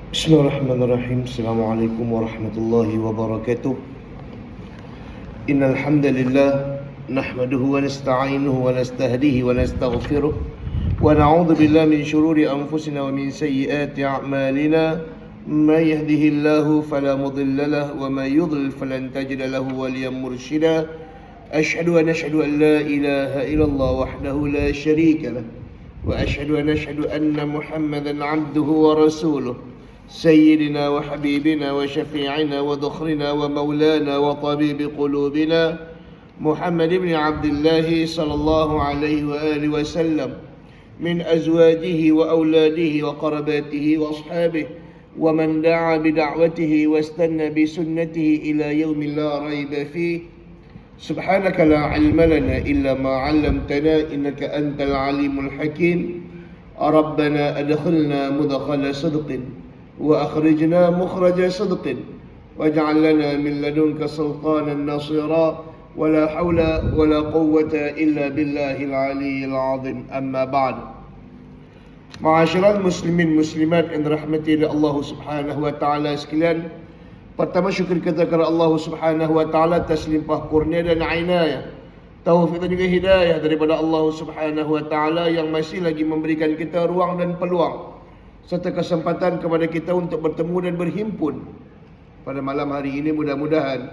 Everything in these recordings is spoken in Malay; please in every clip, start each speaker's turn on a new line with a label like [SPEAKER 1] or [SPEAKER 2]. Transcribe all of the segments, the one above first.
[SPEAKER 1] Bismillahirrahmanirrahim. Assalamualaikum warahmatullahi wabarakatuh. Innal hamdalillah nahmaduhu wa nasta'inuhu wa nastahdihi wa nastaghfiruh wa na'udzu billahi min shururi anfusina wa min sayyiati a'malina. May yahdihillahu fala mudilla lahu wa may yudlil falan tajida lahu waliyan mursyida. Ashhadu an la ilaha illallah wahdahu la syarika lah wa ashhadu anna Muhammadan 'abduhu wa rasuluh. سيدنا وحبيبنا وشفيعنا وذخرنا ومولانا وطبيب قلوبنا محمد بن عبد الله صلى الله عليه وآله وسلم من أزواجه وأولاده وقرباته وأصحابه ومن دعا بدعوته واستنى بسنته إلى يوم لا ريب فيه. سبحانك لا علم لنا إلا ما علمتنا إنك أنت العليم الحكيم. ربنا أدخلنا مدخل صدق وأخرجنا مخرج صدق واجعل لنا من لدنك سلطانا نصيرا ولا حول ولا قوة إلا بالله العلي العظيم. أما بعد. Ma'asyiral muslimin muslimat yang dirahmati oleh Allah Subhanahu wa taala sekalian, pertama syukur kita kepada Allah Subhanahu wa taala atas limpah kurnia dan inayah, taufik dan juga hidayah daripada Allah Subhanahu wa taala yang masih lagi memberikan kita ruang dan peluang serta kesempatan kepada kita untuk bertemu dan berhimpun pada malam hari ini. Mudah-mudahan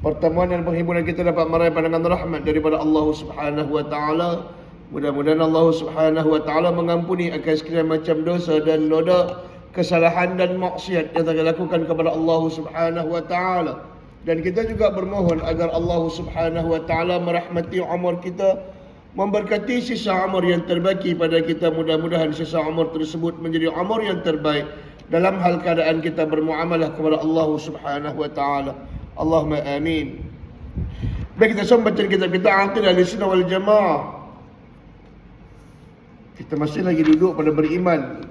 [SPEAKER 1] pertemuan dan perhimpunan kita dapat meraih pandangan rahmat daripada Allah Subhanahu wa taala. Mudah-mudahan Allah Subhanahu wa taala mengampuni akan segala macam dosa dan noda, kesalahan dan maksiat yang kita lakukan kepada Allah Subhanahu wa taala. Dan kita juga bermohon agar Allah Subhanahu wa taala merahmati umur kita, memberkati sisa umur yang terbaki pada kita. Mudah-mudahan sisa umur tersebut menjadi umur yang terbaik dalam hal keadaan kita bermuamalah kepada Allah Subhanahu wa taala. Allahumma amin. Baik, kita sama baca kitab kita Aqidah Ahlussunnah wal Jamaah. Kita masih lagi duduk pada beriman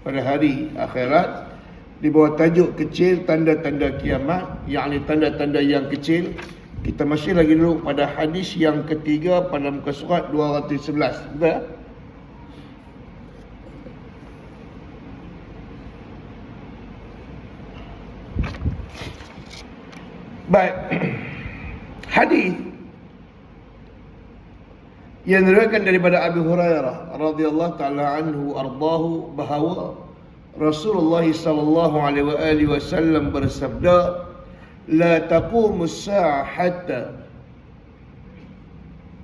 [SPEAKER 1] pada hari akhirat di bawah tajuk kecil tanda-tanda kiamat, yakni tanda-tanda yang kecil. Kita masih lagi dulu pada hadis yang ketiga pada muka surat 211. Betul? Baik. Hadis yang diriwayatkan daripada Abu Hurairah radhiyallahu taala anhu ardahu bahawa Rasulullah sallallahu alaihi wasallam bersabda, لا تقوم الساعة حتى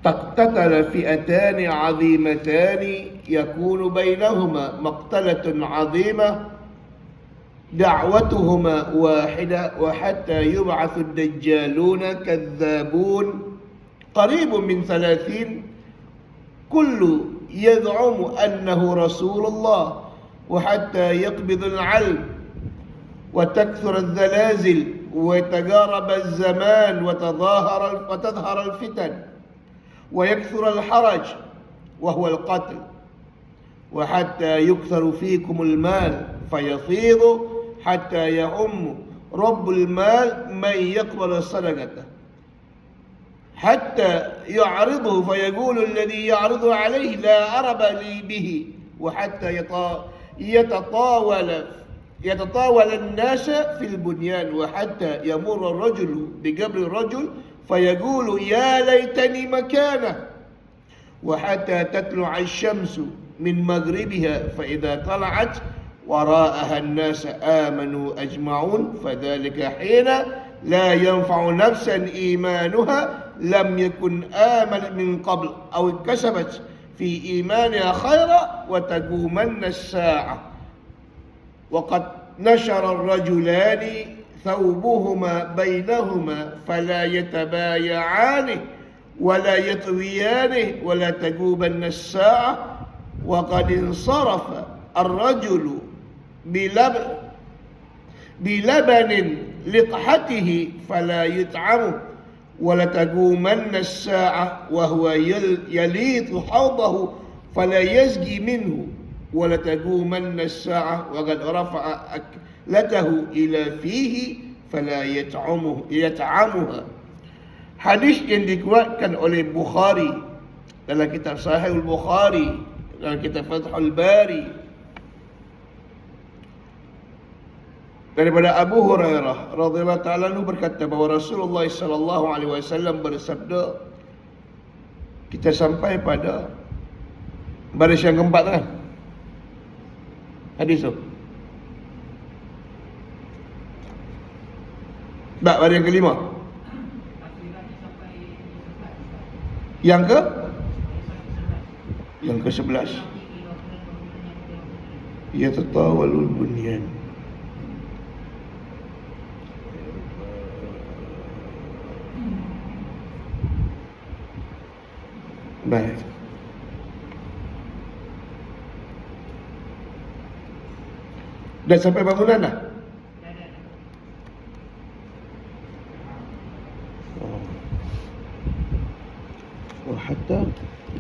[SPEAKER 1] تقتتل فئتان عظيمتان يكون بينهما مقتلة عظيمة دعوتهما واحدة وحتى يبعث الدجالون كذابون قريب من 30 كل يزعم أنه رسول الله وحتى يقبض العلم وتكثر الزلازل ويتقارب الزمان وتظهر الفتن ويكثر الحرج وهو القتل وحتى يكثر فيكم المال فيفيض حتى يعم رب المال من يقبل صدقته حتى يعرضه فيقول الذي يعرض عليه لا أرب لي به وحتى يتطاول الناس في البنيان وحتى يمر الرجل بقبر الرجل فيقول يا ليتني مكانه وحتى تطلع الشمس من مغربها فإذا طلعت وراءها الناس آمنوا أجمعون فذلك حين لا ينفع نفسا إيمانها لم يكن آمن من قبل أو كسبت في إيمانها خيرا وتقومن الساعة وقد نشر الرجلان ثوبهما بينهما فلا يتبايعان ولا يطويانه ولا تقومن الساعة وقد انصرف الرجل بلبن لقحته فلا يطعمه ولا تقومن الساعة وهو يليط حوضه فلا يسقي منه ولا تقومن الساعة وقد رفع أكلته إلى فيه فلا يطعمها. Hadis yang dikuatkan oleh Bukhari dalam kitab Sahih Bukhari, dalam kitab Fathul Bari, Daripada Abu Hurairah radhiyallahu taala anhu berkata bahawa Rasulullah sallallahu alaihi wasallam bersabda, kita sampai pada baris yang keempat kan? Hadis tu. Tak, baris yang kelima. Yang ke? Yang ke-11. Ya tatawalul bunyan. Baik. Dah sampai bangunan dah? Oh, hatta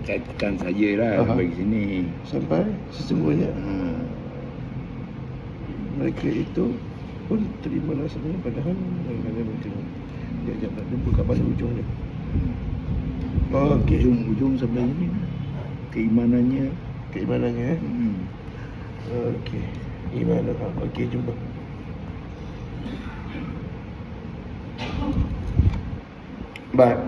[SPEAKER 2] Catatan saja lah bagi sini.
[SPEAKER 1] sampai sesungguhnya mereka itu pun terima rasanya padahal mereka bertemu. Dia nak jumpa kat mana ujung dia? Okey.
[SPEAKER 2] Ujung sampai sini. Keimanannya.
[SPEAKER 1] Keimanannya. Okey. Iman. Okey, jumpa. Baik.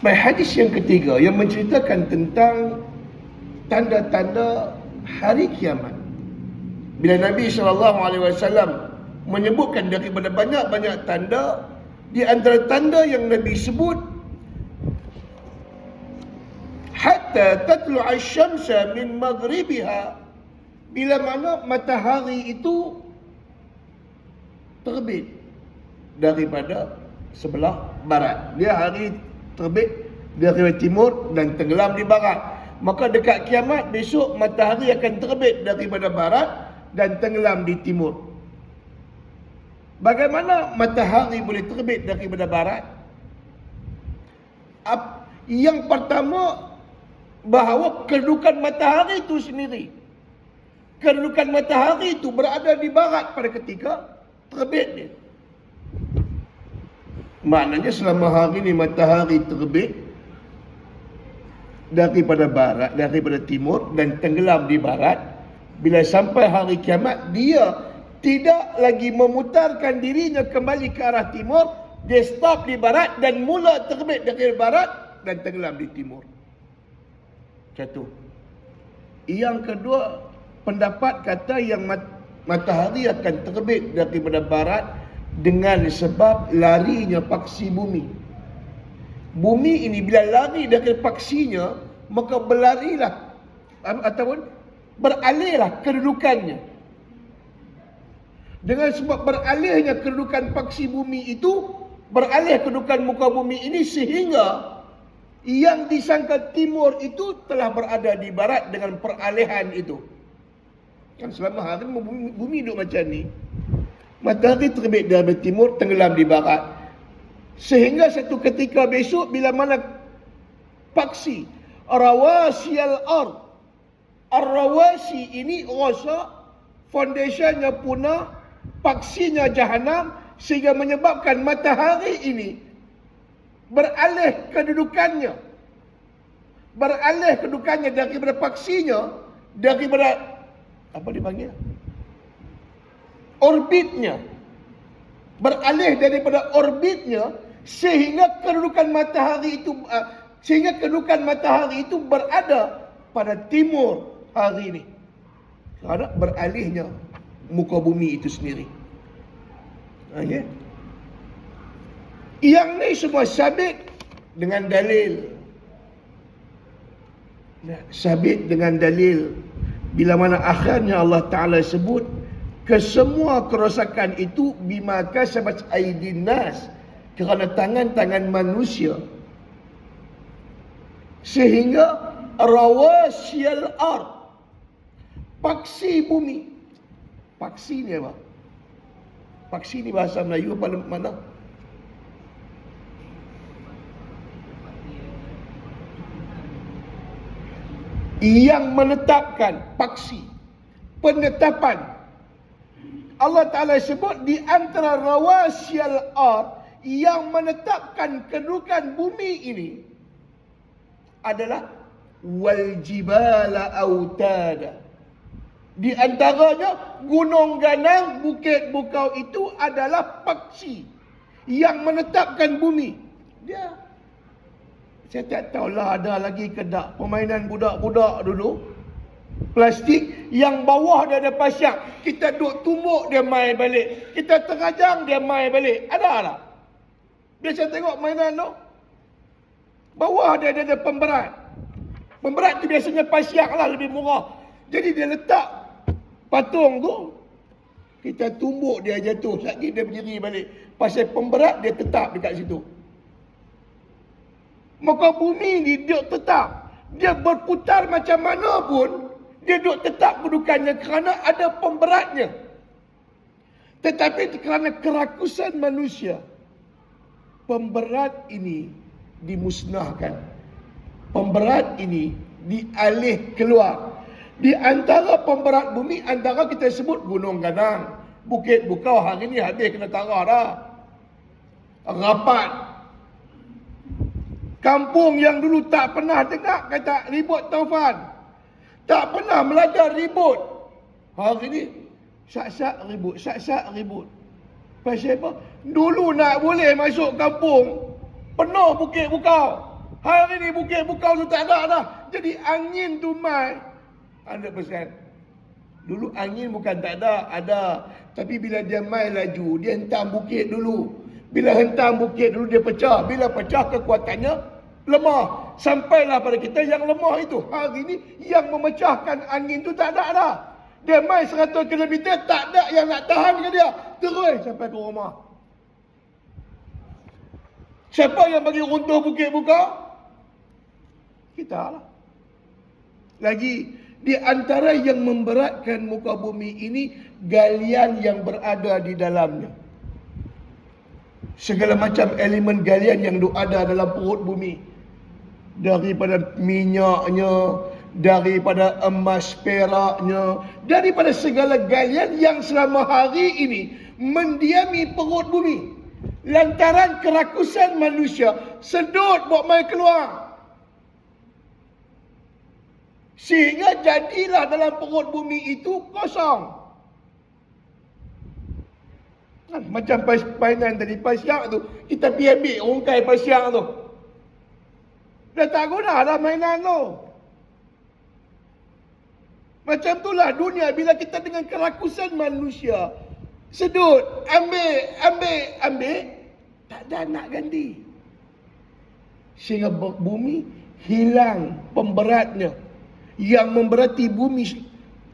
[SPEAKER 1] Baik, hadis yang ketiga yang menceritakan tentang tanda-tanda hari kiamat. Bila Nabi SAW menyebutkan daripada banyak-banyak tanda, di antara tanda yang Nabi sebut, hatta tatlu'a asy-syamsa min maghribiha, bila mana matahari itu terbit daripada sebelah barat. Dia hari terbit dari timur dan tenggelam di barat. Maka dekat kiamat besok matahari akan terbit daripada barat dan tenggelam di timur. Bagaimana matahari boleh terbit daripada barat? Yang pertama, bahawa kedudukan matahari itu sendiri, kedudukan matahari itu berada di barat pada ketika terbit dia. Maknanya selama hari ini matahari terbit daripada barat, daripada timur dan tenggelam di barat. Bila sampai hari kiamat, dia tidak lagi memutarkan dirinya kembali ke arah timur. Dia stop di barat dan mula terbit dari barat dan tenggelam di timur. Satu. Yang kedua, pendapat kata yang matahari akan terbit daripada barat dengan sebab larinya paksi bumi. Bumi ini bila lari dari paksinya, maka berlarilah ataupun beralihlah kedudukannya. Dengan sebab beralihnya kedudukan paksi bumi itu, beralih kedudukan muka bumi ini, sehingga yang disangka timur itu telah berada di barat dengan peralihan itu. Kan selama hari bumi duduk macam ni. Matahari terbit dari timur, tenggelam di barat. Sehingga satu ketika besok, bila mana paksi rawasiyal ard, ar-rawasi ini rasa foundationnya punah, paksinya jahanam, sehingga menyebabkan matahari ini beralih kedudukannya daripada paksinya, daripada apa dipanggil, orbitnya, beralih daripada orbitnya, sehingga kedudukan matahari itu berada pada timur hari ini, kerana beralihnya muka bumi itu sendiri. Okay? Yang ni semua sabit dengan dalil. Sabit dengan dalil. Bila mana akhirnya Allah Ta'ala sebut, kesemua kerosakan itu bima kasabat aydin nas, kerana tangan-tangan manusia. Sehingga rawasiyal ard, paksi bumi. Paksi ni apa? Paksi ni bahasa Melayu apa mana? Yang menetapkan, paksi, penetapan Allah Ta'ala sebut di antara rawasyal ard yang menetapkan kedudukan bumi ini adalah wal jibala autada. Di antaranya gunung ganang, bukit bukau itu adalah paksi yang menetapkan bumi. Saya tak tahulah ada lagi ke tak permainan budak-budak dulu. Plastik yang bawah dia ada pasyak. Kita duk tumbuk dia main balik. Kita terajang dia main balik. Ada tak? Biasa tengok mainan tu. Bawah dia ada pemberat. Pemberat tu biasanya pasyak lah, lebih murah. Jadi dia letak patung tu. Kita tumbuk dia jatuh. Lagi dia berdiri balik. Pasal pemberat dia tetap dekat situ. Maka bumi ni dia tetap. Dia berputar macam mana pun. Dia duduk tetap kedudukannya kerana ada pemberatnya. Tetapi kerana kerakusan manusia, pemberat ini dimusnahkan. Pemberat ini dialih keluar. Di antara pemberat bumi, antara kita sebut gunung ganang, bukit bukau hari ni habis kena tarah dah. Rapat. Kampung yang dulu tak pernah dengar kata ribut taufan. Tak pernah belajar ribut. Hari ni syak-syak ribut, syak-syak ribut. Pasal apa? Dulu nak boleh masuk kampung penuh bukit bukau. Hari ni bukit bukau tu tak ada dah. Jadi angin tu mai 100%. Dulu angin bukan tak ada, ada. Tapi bila dia mai laju, dia hentam bukit dulu. Bila hentam bukit dulu dia pecah. Bila pecah kekuatannya lemah. Sampailah pada kita yang lemah itu. Hari ni yang memecahkan angin tu tak ada dah. Dia main 100 km tak ada yang nak tahan ke dia. Terus sampai ke rumah. Siapa yang bagi runtuh bukit bukau? Kita lah. Lagi di antara yang memberatkan muka bumi ini, galian yang berada di dalamnya. Segala macam elemen galian yang ada dalam perut bumi. Daripada minyaknya, daripada emas peraknya, daripada segala galian yang selama hari ini mendiami perut bumi. Lantaran kerakusan manusia, sedut buat main keluar. Sehingga jadilah dalam perut bumi itu kosong. Macam mainan tadi, pasyak tu. Kita pergi ambil rungkai pasyak tu. Dah tak guna dah mainan tu. Macam itulah dunia bila kita dengan kerakusan manusia. Sedut, ambil. Tak ada nak ganti. Sehingga bumi hilang pemberatnya. Yang memberati bumi.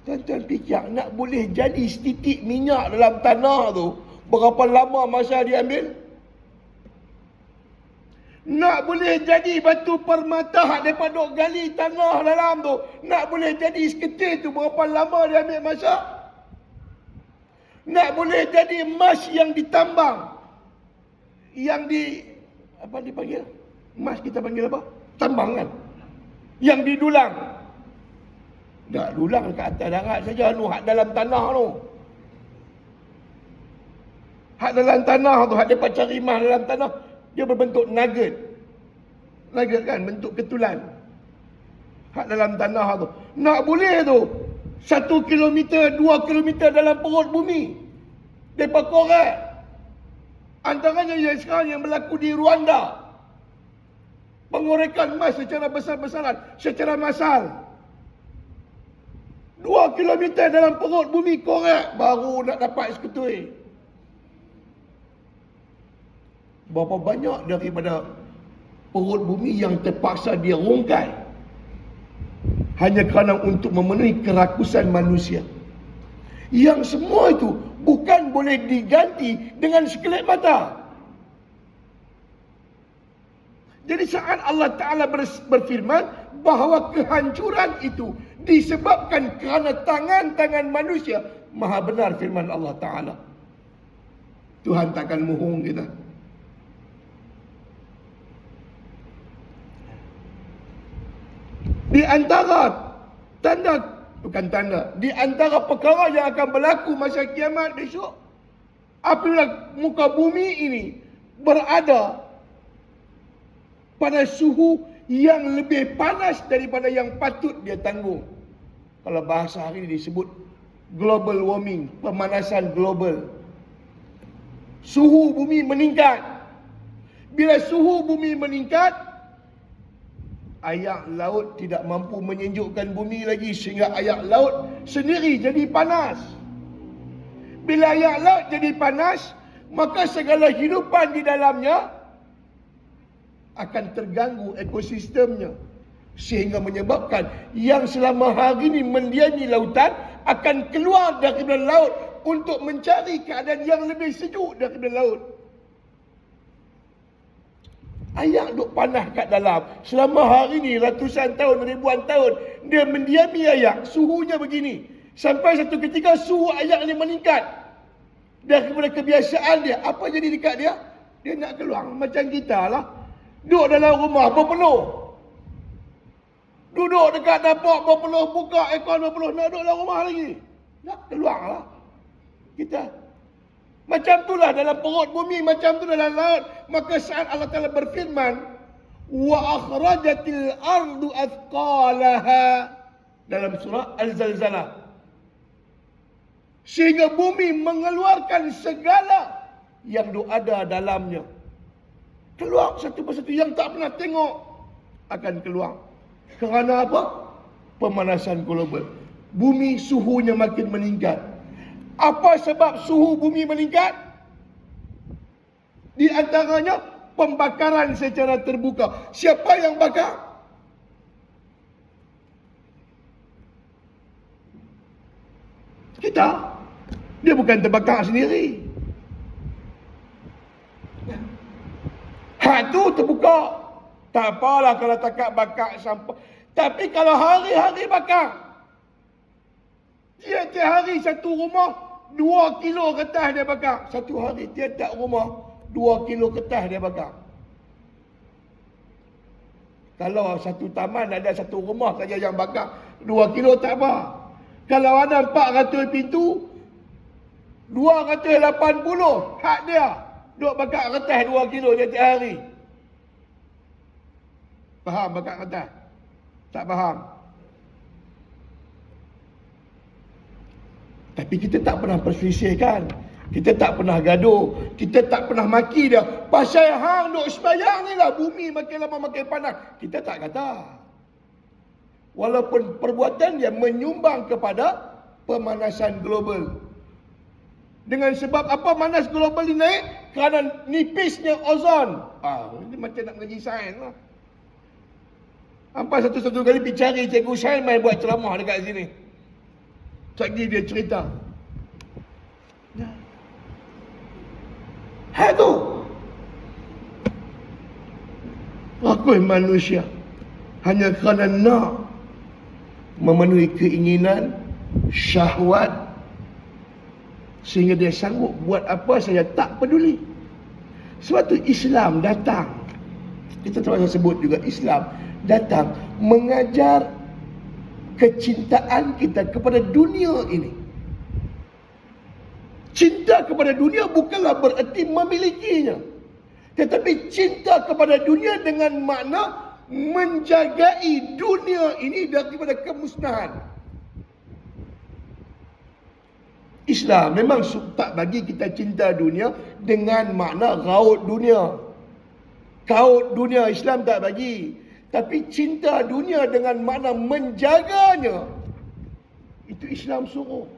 [SPEAKER 1] Tuan-tuan fikir nak boleh jadi setitik minyak dalam tanah tu, berapa lama masa dia ambil? Nak boleh jadi batu permata hak mereka duk gali tanah dalam tu, nak boleh jadi seketil tu, berapa lama dia ambil masa? Nak boleh jadi emas yang ditambang, yang apa dipanggil? Emas kita panggil apa? Tambang kan? Yang didulang. Tak dulang dekat atas darat saja, hak dalam tanah tu. Hak dalam tanah tu, hak mereka cari emas dalam tanah, dia berbentuk nugget. Nugget kan, bentuk ketulan. Hak dalam tanah tu. Nak boleh tu. 1 kilometer, 2 kilometer dalam perut bumi. Mereka korek. Antaranya yang sekarang yang berlaku di Rwanda. Pengorekan emas secara besar-besaran, secara massal. 2 kilometer dalam perut bumi korek, baru nak dapat seketui. Berapa banyak daripada perut bumi yang terpaksa dia rungkai hanya kerana untuk memenuhi kerakusan manusia. Yang semua itu bukan boleh diganti dengan sekelip mata. Jadi saat Allah Ta'ala berfirman bahawa kehancuran itu disebabkan kerana tangan-tangan manusia, maha benar firman Allah Ta'ala. Tuhan takkan mohong kita. Di antara tanda bukan tanda. Di antara perkara yang akan berlaku masa kiamat besok, apabila muka bumi ini berada pada suhu yang lebih panas daripada yang patut dia tanggung. Kalau bahasa hari ini disebut global warming, pemanasan global. Suhu bumi meningkat. Bila suhu bumi meningkat, air laut tidak mampu menyejukkan bumi lagi sehingga air laut sendiri jadi panas. Bila air laut jadi panas, maka segala hidupan di dalamnya akan terganggu ekosistemnya, sehingga menyebabkan yang selama hari ini mendiami lautan akan keluar dari laut untuk mencari keadaan yang lebih sejuk dari laut. Air duk panas kat dalam. Selama hari ni ratusan tahun, ribuan tahun dia mendiami air, suhunya begini. Sampai satu ketika suhu air ni meningkat daripada kebiasaan dia. Apa jadi dekat dia? Dia nak keluar macam kita lah. Duduk dalam rumah berpeluh. Duduk dekat dapur berpeluh, buka aircon berpeluh, nak duduk dalam rumah lagi. Nak keluar lah kita. Macam itulah dalam perut bumi, macam tu dalam laut. Maka saat Allah Ta'ala berfirman, wa akhrajatil ardu athqalaha, dalam surah Al-Zalzalah, sehingga bumi mengeluarkan segala yang ada dalamnya. Keluar satu persatu yang tak pernah tengok akan keluar. Kerana apa? Pemanasan global. Bumi suhunya makin meningkat. Apa sebab suhu bumi meningkat? Di antaranya pembakaran secara terbuka. Siapa yang bakar? Kita. Dia bukan terbakar sendiri. Hak tu terbuka. Tak apalah kalau takat bakar sampah. Tapi kalau hari-hari bakar, tiap-tiap hari satu rumah 2 kilo kertas dia bakar. Satu hari tiap-tiap rumah 2 kilo kertas dia bakar. Kalau satu taman ada satu rumah saja yang bakar 2 kilo tak apa. Kalau ada 400 pintu, 280 hak dia. Duk bakar kertas 2 kilo tiap-tiap hari. Faham bakar kertas? Tak faham? Tapi kita tak pernah perselisihkan. Kita tak pernah gaduh. Kita tak pernah maki dia. Pasal hang duk sembahyang ni lah, bumi makin lama makin panas. Kita tak kata. Walaupun perbuatan dia menyumbang kepada pemanasan global. Dengan sebab apa panas global ni naik? Kerana nipisnya ozon. Ini macam nak mengaji sains lah. Hampa satu-satu kali pergi cari cikgu sains main buat ceramah dekat sini. Lagi dia cerita. Hak tu. Aku manusia hanya kerana nak memenuhi keinginan, syahwat, sehingga dia sanggup buat apa saja, tak peduli. Sebab tu Islam datang. Kita terus sebut juga Islam datang mengajar kecintaan kita kepada dunia ini. Cinta kepada dunia bukanlah bererti memilikinya, tetapi cinta kepada dunia dengan makna menjagai dunia ini daripada kemusnahan. Islam memang tak bagi kita cinta dunia dengan makna raut dunia. Kaut dunia Islam tak bagi. Tapi cinta dunia dengan makna menjaganya, itu Islam suruh.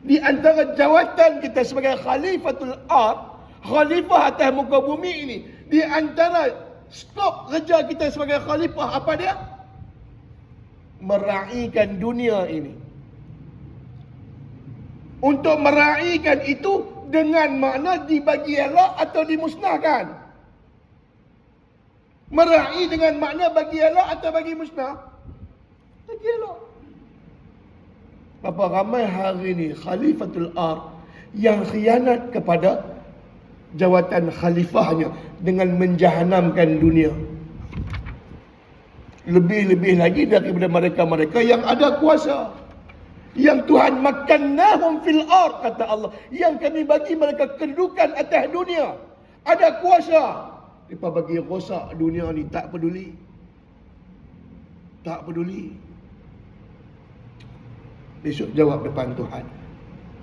[SPEAKER 1] Di antara jawatan kita sebagai khalifatul ard, khalifah atas muka bumi ini, di antara skop kerja kita sebagai khalifah apa dia? Meraihkan dunia ini. Untuk meraihkan itu dengan makna dibagi elok atau dimusnahkan. Meraih dengan makna bagi elok atau bagi musnah? Bagi elok. Berapa ramai hari ini khalifatul ard yang khianat kepada jawatan khalifahnya dengan menjahanamkan dunia. Lebih-lebih lagi daripada mereka-mereka yang ada kuasa. Yang Tuhan makannahum fil ard, kata Allah. Yang kami bagi mereka kedudukan atas dunia. Ada kuasa. Mereka bagi rosak dunia ni, tak peduli. Tak peduli. Besok jawab depan Tuhan.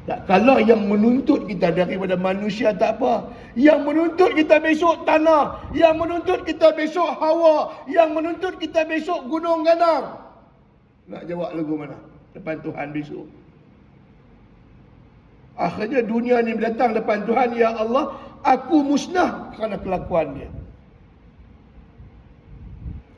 [SPEAKER 1] Tak, kalau yang menuntut kita daripada manusia tak apa. Yang menuntut kita besok tanah. Yang menuntut kita besok hawa. Yang menuntut kita besok gunung ganang. Nak jawab lagu mana? Depan Tuhan besok. Akhirnya dunia ni datang depan Tuhan. Ya Allah, aku musnah kerana kelakuan dia.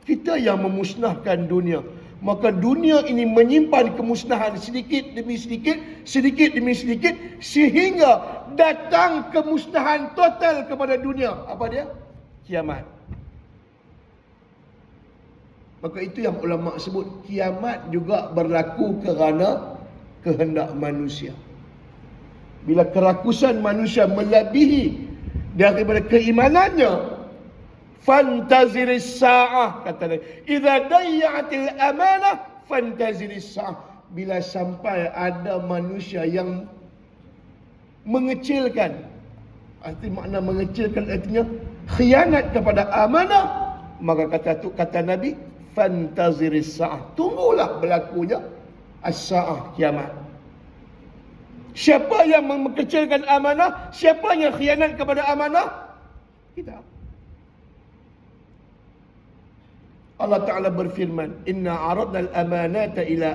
[SPEAKER 1] Kita yang memusnahkan dunia. Maka dunia ini menyimpan kemusnahan sedikit demi sedikit, sedikit demi sedikit, sehingga datang kemusnahan total kepada dunia. Apa dia? Kiamat. Maka itu yang ulama sebut, kiamat juga berlaku kerana kehendak manusia. Bila kerakusan manusia melebihi daripada keimanannya, fantaziris sa'ah, kata dia. Idza dayya'atil amanah fantaziris sa'ah. Bila sampai ada manusia yang mengecilkan, arti makna mengecilkan artinya khianat kepada amanah, maka kata Nabi, fantaziris sa'ah. Tunggulah berlakunya as-sa'ah, kiamat. Siapa yang mengecilkan amanah? Siapa yang khianat kepada amanah? Kita. Allah Ta'ala berfirman, Inna aradna al-amanata ila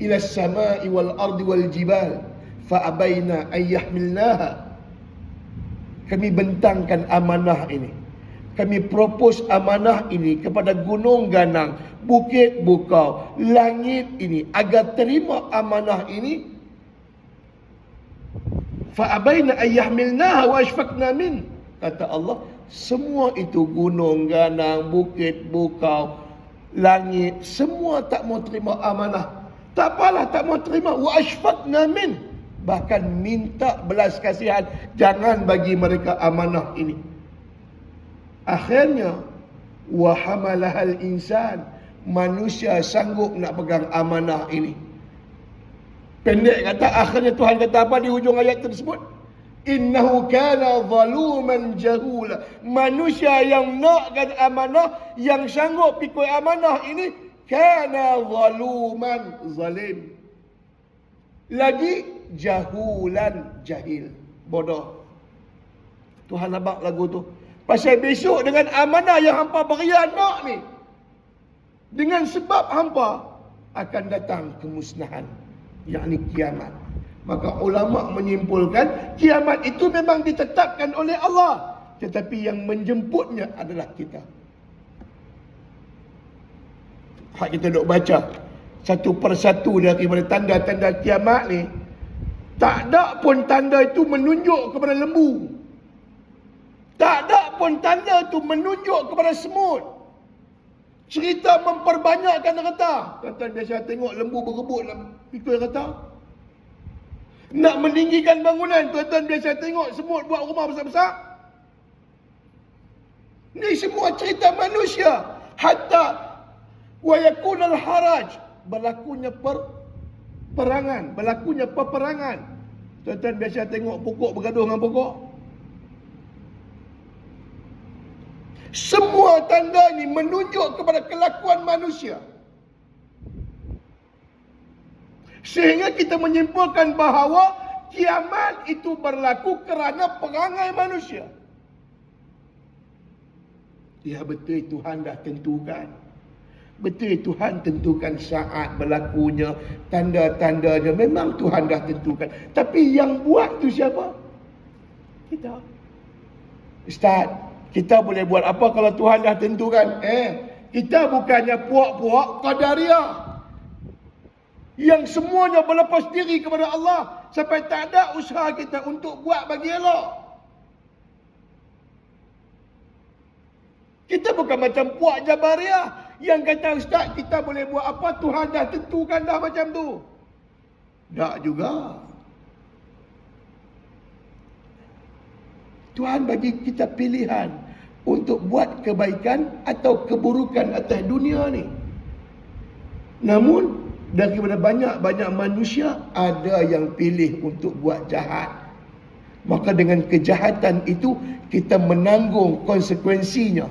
[SPEAKER 1] as-sama'i wal-ardi wal-jibal fa'abayna an yahmilnaha. Kami bentangkan amanah ini. Kami propose amanah ini kepada gunung ganang, bukit bukau, langit ini, agar terima amanah ini. Fa'abayna an yahmilnaha wa ashfaqna min. Kata Allah, semua itu gunung ganang, bukit bukau, langit, semua tak mau terima amanah. Tak apalah, tak mau terima. Wa ashfaqna min. Bahkan minta belas kasihan, jangan bagi mereka amanah ini. Akhirnya, wa hamalahal insan, manusia sanggup nak pegang amanah ini. Pendek kata, akhirnya Tuhan kata apa di hujung ayat tersebut? Innahu kana zaluman jahula. Manusia yang nakkan amanah, yang sanggup pikul amanah ini, kana zaluman, zalim. Lagi jahulan, jahil, bodoh. Tuhan abang lagu tu. Pasal besok dengan amanah yang hampa berianak ni, dengan sebab hampa akan datang kemusnahan, yakni kiamat. Maka ulama menyimpulkan kiamat itu memang ditetapkan oleh Allah, tetapi yang menjemputnya adalah kita. Hak kita duk baca satu persatu daripada tanda-tanda kiamat ni, tak ada pun tanda itu menunjuk kepada lembu. Tak ada pun tanda itu menunjuk kepada semut. Cerita memperbanyakkan reta. Kata biasa tengok lembu berebut nak pikul reta. Nak meninggikan bangunan, tuan-tuan biasa tengok semut buat rumah besar-besar. Ni semua cerita manusia. Hatta wa yakunal haraj, berlakunya peperangan, berlakunya peperangan. Tuan-tuan biasa tengok pokok bergaduh dengan pokok. Semua tanda ni menunjuk kepada kelakuan manusia. Sehingga kita menyimpulkan bahawa kiamat itu berlaku kerana perangai manusia. Ya, betul Tuhan dah tentukan. Betul Tuhan tentukan saat berlakunya, tanda-tandanya. Memang Tuhan dah tentukan. Tapi yang buat tu siapa? Kita. Ustaz, kita boleh buat apa kalau Tuhan dah tentukan? Kita bukannya puak-puak Qadariyah yang semuanya berlepas diri kepada Allah sampai tak ada usaha kita untuk buat bagi elok. Kita bukan macam puak Jabariyah yang kata, Ustaz, kita boleh buat apa, Tuhan dah tentukan dah macam tu. Tak juga. Tuhan bagi kita pilihan. untuk buat kebaikan atau keburukan atas dunia ni. Namun daripada banyak-banyak manusia, ada yang pilih untuk buat jahat. Maka dengan kejahatan itu, kita menanggung konsekuensinya.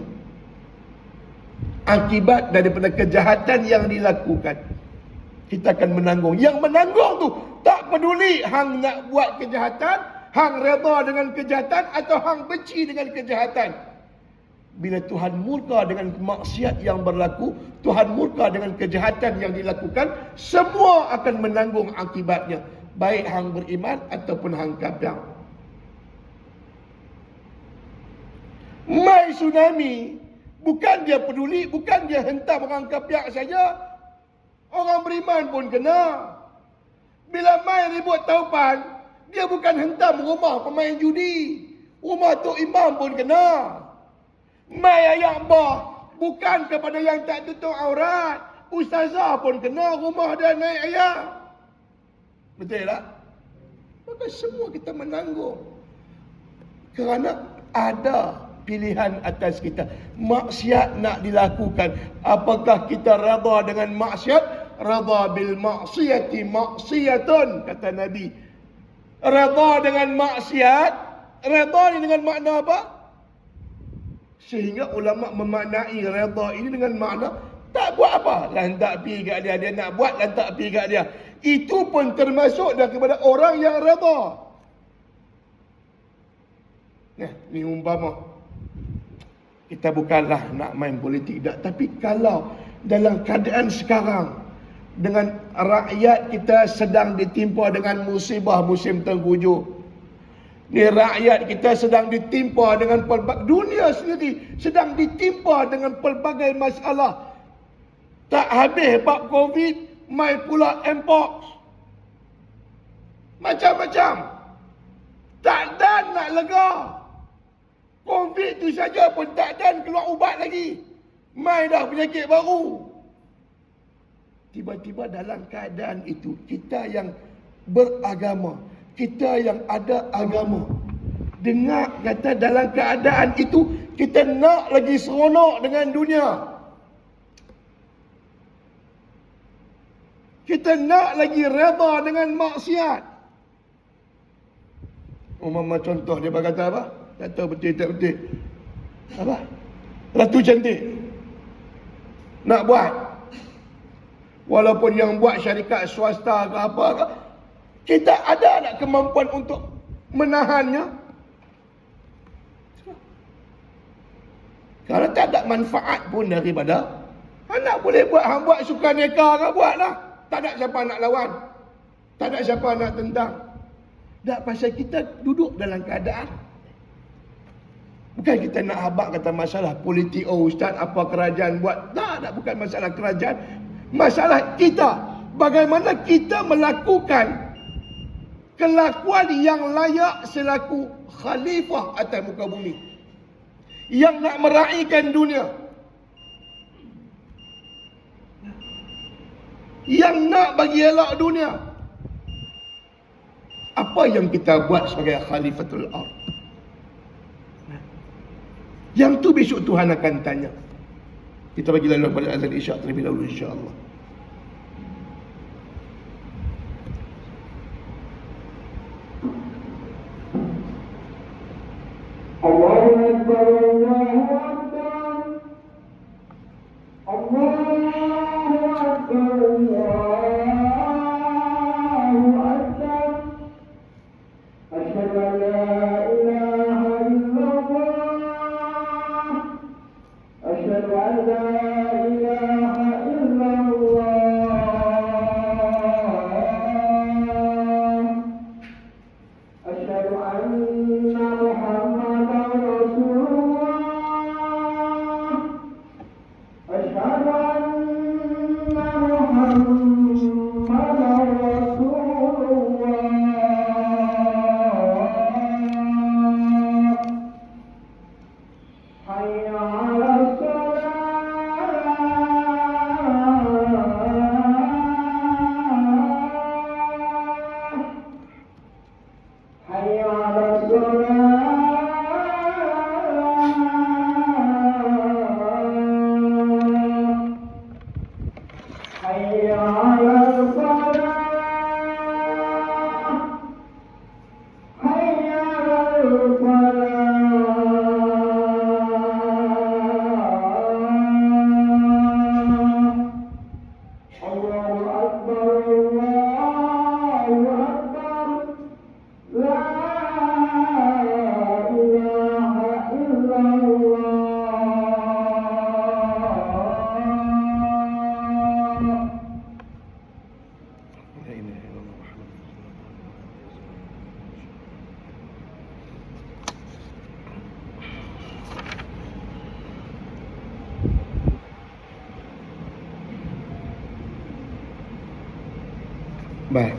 [SPEAKER 1] Akibat daripada kejahatan yang dilakukan, kita akan menanggung. Yang menanggung tu tak peduli hang nak buat kejahatan, hang redha dengan kejahatan atau hang benci dengan kejahatan. Bila Tuhan murka dengan maksiat yang berlaku, Tuhan murka dengan kejahatan yang dilakukan, semua akan menanggung akibatnya, baik hang beriman ataupun hang kafir. Mai tsunami, bukan dia peduli, bukan dia hentam orang kafir saja, orang beriman pun kena. Bila mai ribut taupan, dia bukan hentam rumah pemain judi, rumah Tok Imam pun kena. Mai ayak bah, bukan kepada yang tak tutup aurat, ustazah pun kena, rumah dia naik ayak. Betul tak? Maka semua kita menanggung, kerana ada pilihan atas kita. Maksiat nak dilakukan, apakah kita redha dengan maksiat? Redha bil maksiati maksiatun, kata Nabi. Redha dengan maksiat, redha ni dengan makna apa? Sehingga ulama memaknai redha ini dengan makna tak buat apa, lantak pergi kat dia, dia nak buat lantak pergi kat dia. Itu pun termasuk daripada orang yang redha. Nah, ni umpama kita bukanlah nak main politik tak, tapi kalau dalam keadaan sekarang, dengan rakyat kita sedang ditimpa dengan musibah musim tengkujuh, ni rakyat kita sedang ditimpa dengan dunia sendiri sedang ditimpa dengan pelbagai masalah. Tak habis bab Covid, mai pula Mpox, macam-macam. Tak dan nak lega. Covid tu saja pun tak dan keluar ubat lagi, mai dah penyakit baru. Tiba-tiba dalam keadaan itu, kita yang beragama, kita yang ada agama, dengar kata dalam keadaan itu kita nak lagi seronok dengan dunia, kita nak lagi redha dengan maksiat. Umpama contoh dia berkata apa? Tak tahu betul tak betul. Apa? Ratu cantik nak buat, walaupun yang buat syarikat swasta ke apa ke, kita ada tak kemampuan untuk menahannya? Kalau tak ada manfaat pun daripada, anak boleh buat, hang buat suka neka ke, buatlah. Tak ada siapa nak lawan, tak ada siapa nak tentang. Tak, pasal kita duduk dalam keadaan, bukan kita nak habaq kata masalah politik, oh ustaz apa kerajaan buat. Tak, bukan masalah kerajaan. Masalah kita, bagaimana kita melakukan kelakuan yang layak selaku khalifah atas muka bumi, yang nak meraihkan dunia, yang nak bagi elok dunia. Apa yang kita buat sebagai khalifatul ard? Yang tu besok Tuhan akan tanya. Kita bagi lalu pada azan isyak terlebih dahulu, insya-Allah. Allahu Akbar, Allahu Akbar, Allahu Akbar, Allahu Akbar. Asyhadu an la ilaha illallah, asyhadu an la ilaha illallah, asyhadu anna Muhammadan Rasulullah, asyhadu anna Muhammadan Rasulullah. Hayya 'alas salat, hayya 'alas salat. Baik.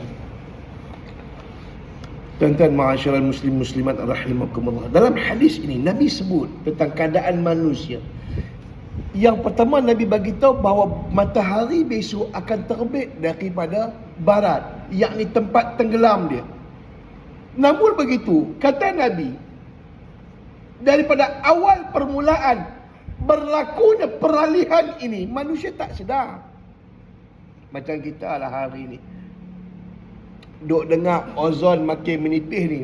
[SPEAKER 1] Tuan-tuan ma'asyiral muslim muslimat rahimakumullah. Dalam hadis ini Nabi sebut tentang keadaan manusia. Yang pertama Nabi bagi tahu bahawa matahari besok akan terbit daripada barat, yakni tempat tenggelam dia. Namun begitu, kata Nabi, daripada awal permulaan berlakunya peralihan ini, manusia tak sedar. Macam kita lah hari ini duk dengar ozon makin menipis ni.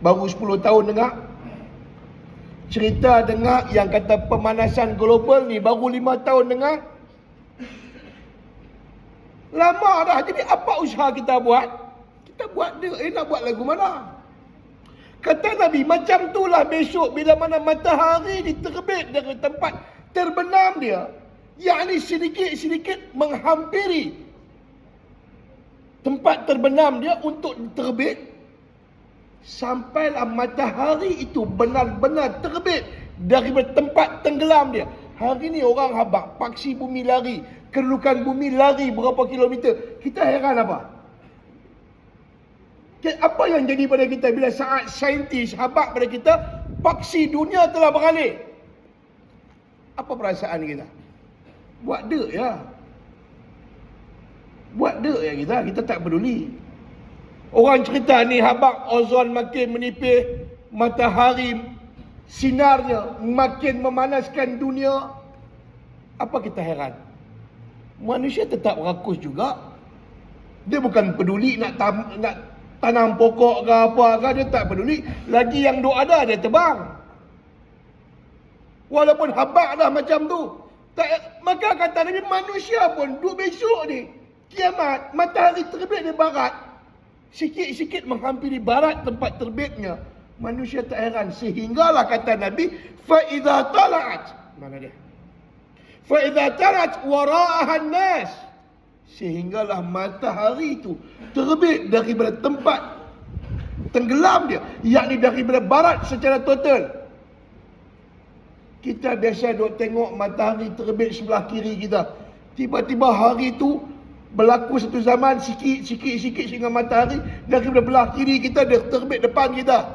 [SPEAKER 1] Baru 10 tahun dengar. Cerita dengar yang kata pemanasan global ni baru 5 tahun dengar. Lama dah. Jadi apa usaha kita buat? Kita buat dia. Nak buat lagu mana? Kata Nabi, macam itulah besok bila mana matahari diterbit dari tempat terbenam dia, yakni sedikit-sedikit menghampiri tempat terbenam dia untuk terbit, sampailah matahari itu benar-benar terbit daripada tempat tenggelam dia. Hari ni orang habaq, paksi bumi lari, kedudukan bumi lari berapa kilometer. Kita heran apa? Apa yang jadi pada kita bila saat saintis habaq pada kita, paksi dunia telah beralih? Apa perasaan kita? Buat dek ya. Buat dek ya kita tak peduli. Orang cerita ni habaq ozon makin menipis, matahari sinarnya makin memanaskan dunia. Apa kita heran? Manusia tetap rakus juga. Dia bukan peduli nak tanam pokok ke apa ke, dia tak peduli. Lagi yang duk ada dia tebang. Walaupun habaq dah macam tu. Maka kata Nabi, manusia pun duk besok ni kiamat, matahari terbit di barat, sikit-sikit menghampiri barat tempat terbitnya. Manusia tak heran. Sehinggalah kata Nabi, فَإِذَا طَلَعَتْ, mana dia? فَإِذَا طَلَعَتْ وَرَاءَهَا النَّاسِ, sehinggalah matahari itu terbit daripada tempat tenggelam dia, yakni daripada barat secara total. Kita biasa duk tengok matahari terbit sebelah kiri kita. Tiba-tiba hari itu berlaku satu zaman sikit-sikit sehingga matahari daripada belah kiri kita dia terbit depan kita.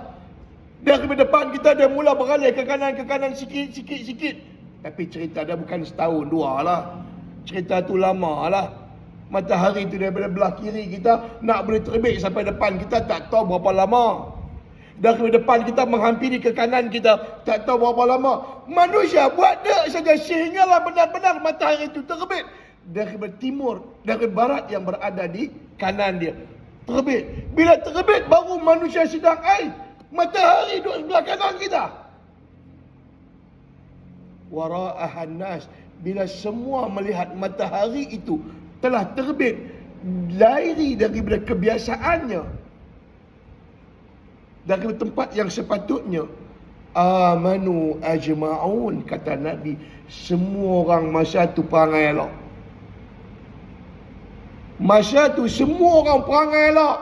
[SPEAKER 1] Daripada depan kita dia mula beralih ke kanan sikit-sikit. Tapi cerita dia bukan setahun dua lah. Cerita tu lama lah. Matahari itu daripada belah kiri kita nak boleh terbit sampai depan kita tak tahu berapa lama. Daripada depan kita menghampiri ke kanan kita tak tahu berapa lama. Manusia buat dek saja sehinggalah benar-benar matahari itu terbit daripada timur, dari barat yang berada di kanan dia. Terbit. Bila terbit baru manusia sedang matahari duduk sebelah kanan kita. Wara'ahan nas, bila semua melihat matahari itu telah terbit lari daripada kebiasaannya, dari tempat yang sepatutnya, amanu ajma'un, kata Nabi, semua orang masa tu perangai elok. Masa tu semua orang perangai elok.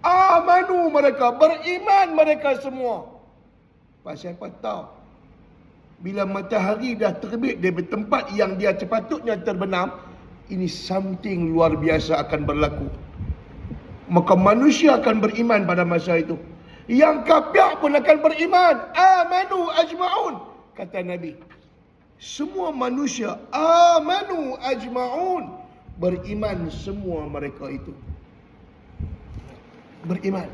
[SPEAKER 1] Amanu, mereka beriman, mereka semua. Pasal apa tahu? Bila matahari dah terbit dari tempat yang dia sepatutnya terbenam, ini something luar biasa akan berlaku. Maka manusia akan beriman pada masa itu. Yang kafir pun akan beriman. Amanu ajma'un, kata Nabi. Semua manusia amanu ajma'un, beriman semua mereka itu. Beriman.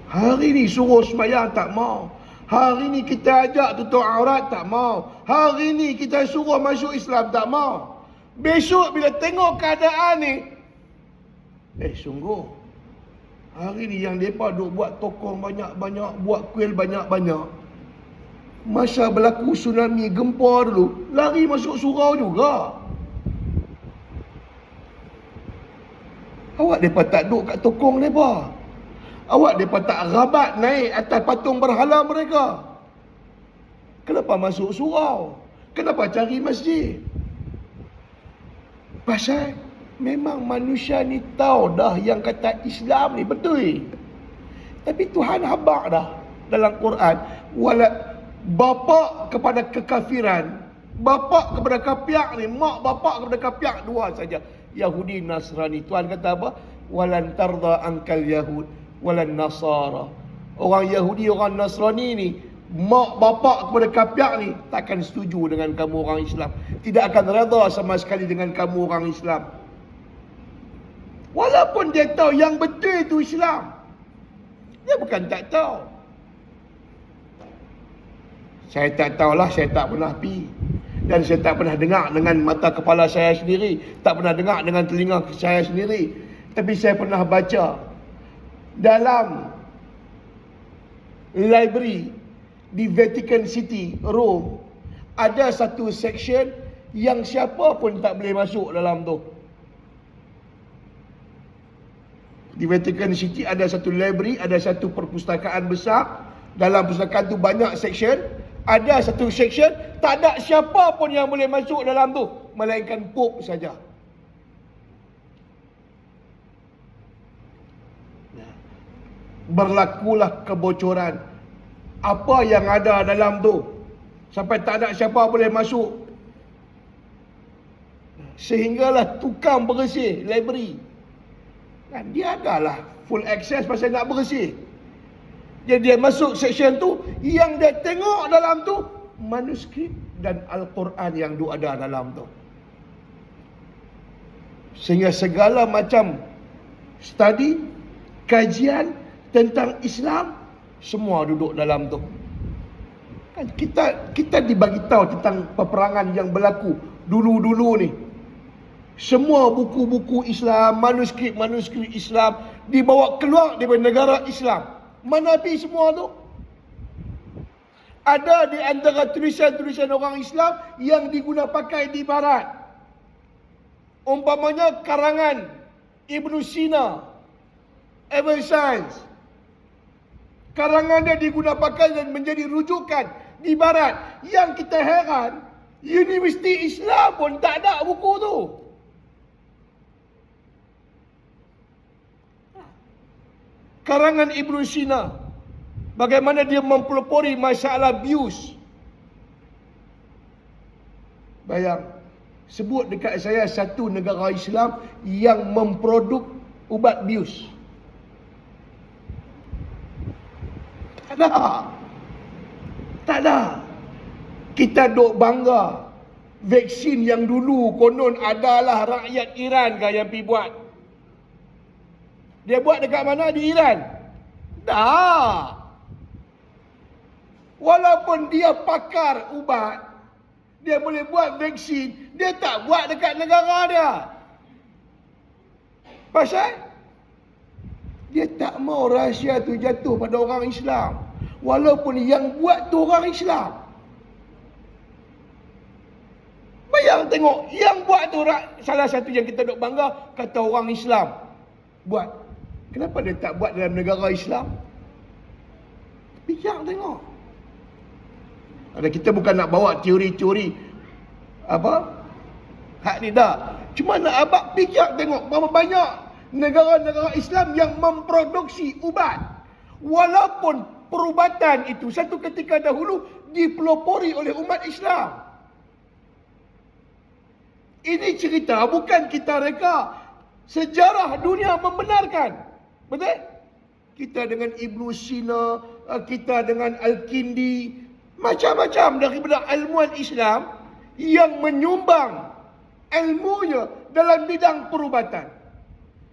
[SPEAKER 1] Hari ni suruh sembahyang tak mau. Hari ni kita ajak tutup aurat tak mau. Hari ni kita suruh masuk Islam tak mau. Besok bila tengok keadaan ni, sungguh hari ni yang mereka duk buat tokong banyak-banyak, buat kuil banyak-banyak, masa berlaku tsunami gempa dulu, lari masuk surau juga. Awak mereka tak duk kat tokong mereka. Awak mereka tak rabat naik atas patung berhala mereka. Kenapa masuk surau? Kenapa cari masjid? Pasal memang manusia ni tahu dah yang kata Islam ni betul. Tapi Tuhan habaq dah dalam Quran, wala bapa kepada kekafiran, bapa kepada kafir ni, mak bapa kepada kafir dua saja. Yahudi, Nasrani. Tuhan kata apa? Walan tarda ankal yahud walan nasara. Orang Yahudi, orang Nasrani ni, mak bapak kepada kapiak ni takkan setuju dengan kamu orang Islam. Tidak akan redha sama sekali dengan kamu orang Islam. Walaupun dia tahu yang betul itu Islam. Dia bukan tak tahu. Saya tak tahulah, saya tak pernah pergi. Dan saya tak pernah dengar dengan mata kepala saya sendiri. Tak pernah dengar dengan telinga saya sendiri. Tapi saya pernah baca dalam library di Vatican City, Rome, ada satu section yang siapa pun tak boleh masuk dalam tu. Di Vatican City ada satu library, ada satu perpustakaan besar. Dalam perpustakaan tu banyak section. Ada satu section, tak ada siapa pun yang boleh masuk dalam tu, melainkan Pope saja. Berlakulah kebocoran. Apa yang ada dalam tu, sampai tak ada siapa boleh masuk. Sehinggalah tukang bersih library, kan, dia adalah full access pasal nak bersih. Jadi dia masuk section tu, yang dia tengok dalam tu manuskrip dan Al-Quran yang ada dalam tu. Sehingga segala macam study, kajian tentang Islam, semua duduk dalam tu. Kan kita dibagi tahu tentang peperangan yang berlaku dulu-dulu ni. Semua buku-buku Islam, manuskrip-manuskrip Islam dibawa keluar daripada negara Islam. Mana pergi semua tu? Ada di antara tulisan-tulisan orang Islam yang diguna pakai di barat. Umpamanya karangan Ibn Sina, Avicenna. Karangan dia diguna pakai dan menjadi rujukan di barat. Yang kita heran, Universiti Islam pun tak ada buku tu. Karangan Ibn Sina, bagaimana dia mempelopori masalah bius. Bayang, sebut dekat saya satu negara Islam yang memproduk ubat bius. Tak ada. Tak ada. Kita duk bangga vaksin yang dulu konon adalah rakyat Iran kan yang pergi buat. Dia buat dekat mana? Di Iran? Tak. Walaupun dia pakar ubat, dia boleh buat vaksin, dia tak buat dekat negara dia. Pasal dia tak mau rahsia tu jatuh pada orang Islam. Walaupun yang buat tu orang Islam. Bayang tengok, yang buat tu salah satu yang kita duk bangga, kata orang Islam buat. Kenapa dia tak buat dalam negara Islam? Bijak tengok. Ada, kita bukan nak bawa teori-teori apa hak ni dah. Cuma nak abang bijak tengok berapa banyak negara-negara Islam yang memproduksi ubat. Walaupun perubatan itu satu ketika dahulu dipelopori oleh umat Islam. Ini cerita, bukan kita reka. Sejarah dunia membenarkan. Betul? Kita dengan Ibn Sina, kita dengan Al-Kindi, macam-macam daripada ilmuwan Islam yang menyumbang ilmunya dalam bidang perubatan.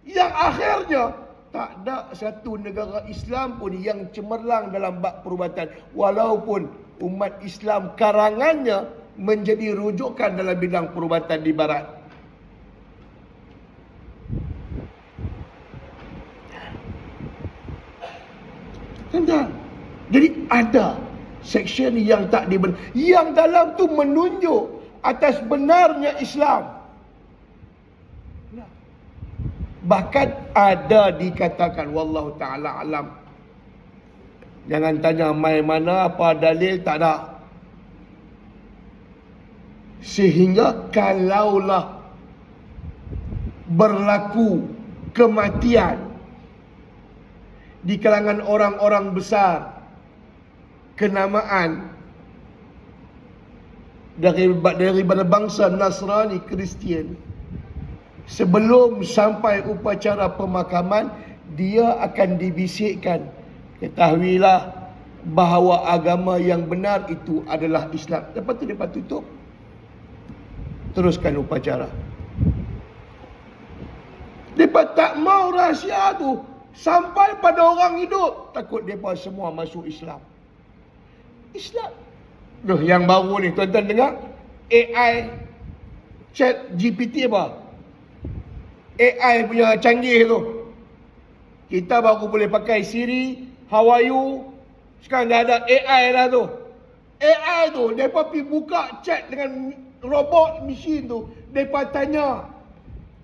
[SPEAKER 1] Yang akhirnya tak ada satu negara Islam pun yang cemerlang dalam bab perubatan. Walaupun umat Islam karangannya menjadi rujukan dalam bidang perubatan di barat. Tentang. Jadi ada section yang tak dibenar, yang dalam tu menunjuk atas benarnya Islam. Bahkan ada dikatakan, wallahu ta'ala alam, jangan tanya mai mana apa dalil, tak ada. Sehingga kalaulah berlaku kematian di kalangan orang-orang besar, kenamaan daripada bangsa Nasrani, Kristian, Sebelum sampai upacara pemakaman, dia akan dibisikkan, ketahuilah bahawa agama yang benar itu adalah Islam. Lepas tu dia tutup, teruskan upacara. Mereka tak mau rahsia tu sampai pada orang hidup. Takut mereka semua masuk Islam. Islam. Duh, yang baru ni tuan-tuan dengar, AI Chat GPT apa? AI punya canggih tu. Kita baru boleh pakai Siri, How are you? Sekarang dah ada AI dah tu. AI tu, mereka pergi buka chat dengan robot mesin tu. Mereka tanya,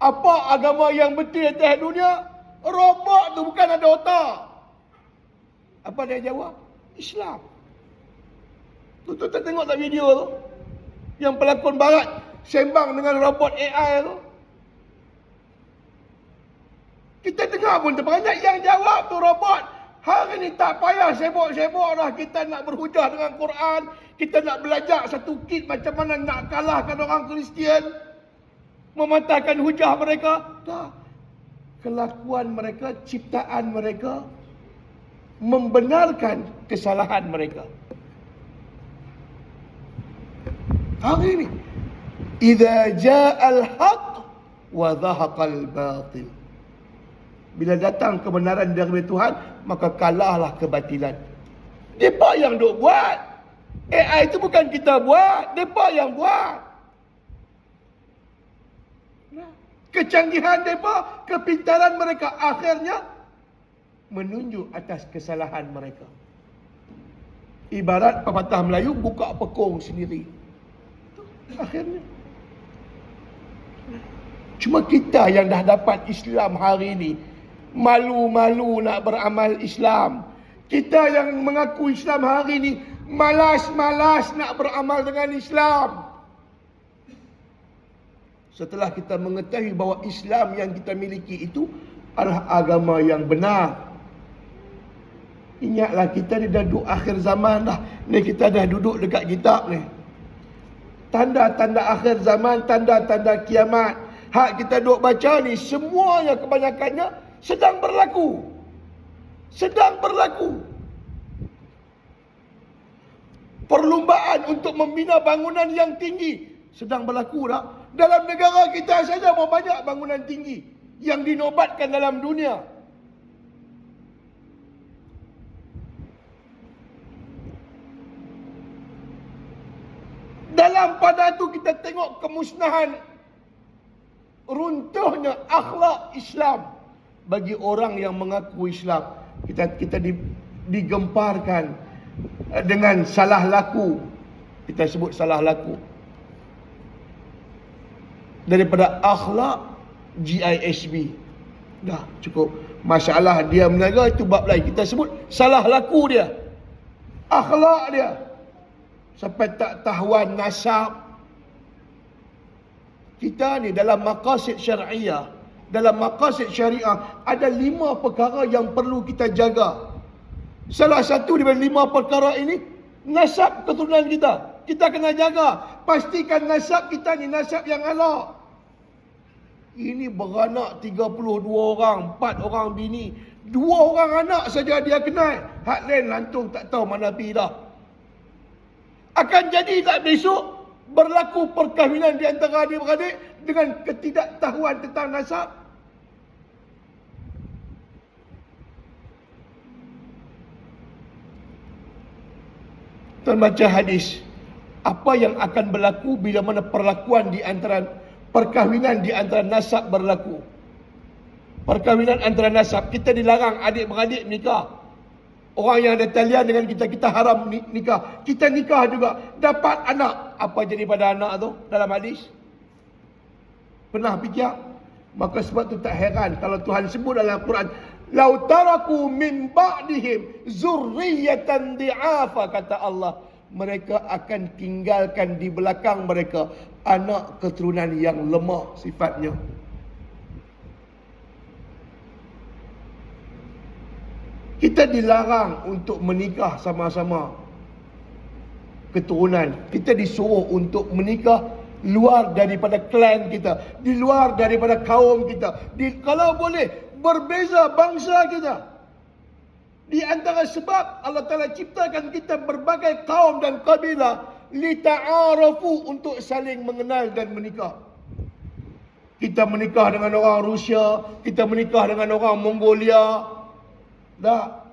[SPEAKER 1] apa agama yang betul atas dunia? Robot tu bukan ada otak. Apa dia jawab? Islam. Tu tengok tak video tu? Yang pelakon barat sembang dengan robot AI tu. Kita dengar pun terperanjat, yang jawab tu robot. Hari ni tak payah sibuk-sibuk dah kita nak berhujah dengan Quran. Kita nak belajar satu kit macam mana nak kalahkan orang Kristian. Mematahkan hujah mereka. Tak. Kelakuan mereka, ciptaan mereka membenarkan kesalahan mereka. Hari ini, idza ja'al haqq wa dhahaqal batil. Bila datang kebenaran dari Tuhan, maka kalahlah kebatilan. Depa yang duk buat. AI itu bukan kita buat, depa yang buat. Kecanggihan depa, kepintaran mereka akhirnya menunjuk atas kesalahan mereka. Ibarat pepatah Melayu buka pekong sendiri. Akhirnya. Cuma kita yang dah dapat Islam hari ini, malu-malu nak beramal Islam. Kita yang mengaku Islam hari ini, malas-malas nak beramal dengan Islam. Setelah kita mengetahui bahawa Islam yang kita miliki itu adalah agama yang benar. Ingatlah kita ni dah duduk akhir zaman dah. Ni kita dah duduk dekat kitab ni. Tanda-tanda akhir zaman, tanda-tanda kiamat. Hak kita duduk baca ni, semuanya kebanyakannya sedang berlaku. Sedang berlaku. Perlumbaan untuk membina bangunan yang tinggi sedang berlaku dah. Dalam negara kita saja mau banyak bangunan tinggi yang dinobatkan dalam dunia. Dalam pada itu kita tengok kemusnahan, runtuhnya akhlak Islam bagi orang yang mengaku Islam. Kita digemparkan dengan salah laku. Kita sebut salah laku. Daripada akhlak GISB. Dah cukup. Masalah dia meniaga itu bab lain. Kita sebut salah laku dia. Akhlak dia. Sampai tak tahuan nasab. Kita ni dalam maqasid syariah, dalam maqasid syariah ada 5 perkara yang perlu kita jaga. Salah satu daripada 5 perkara ini, nasab keturunan kita. Kita kena jaga. Pastikan nasab kita ni nasab yang elok. Ini beranak 32 orang, 4 orang bini, 2 orang anak saja dia kenal. Hak lain lantung tak tahu mana pergi dah. Akan jadi tak besok berlaku perkahwinan di antara adik-beradik dengan ketidaktahuan tentang nasab? Tuan baca hadis. Apa yang akan berlaku bila mana perlakuan di antara perkahwinan di antara nasab berlaku? Perkahwinan antara nasab, kita dilarang adik-beradik nikah. Orang yang ada talian dengan kita, kita haram nikah. Kita nikah juga, dapat anak. Apa jadi pada anak tu dalam hadis? Pernah fikir? Maka sebab tu tak heran kalau Tuhan sebut dalam Quran, "Lau taraku min ba'dihim zurriyatan di'afa," kata Allah, mereka akan tinggalkan di belakang mereka anak keturunan yang lemah sifatnya. Kita dilarang untuk menikah sama-sama keturunan. Kita disuruh untuk menikah luar daripada klan kita, di luar daripada kaum kita, kalau boleh berbeza bangsa kita. Di antara sebab Allah Ta'ala ciptakan kita berbagai kaum dan kabilah, lita'arafu, untuk saling mengenal dan menikah. Kita menikah dengan orang Rusia, kita menikah dengan orang Mongolia. Dah.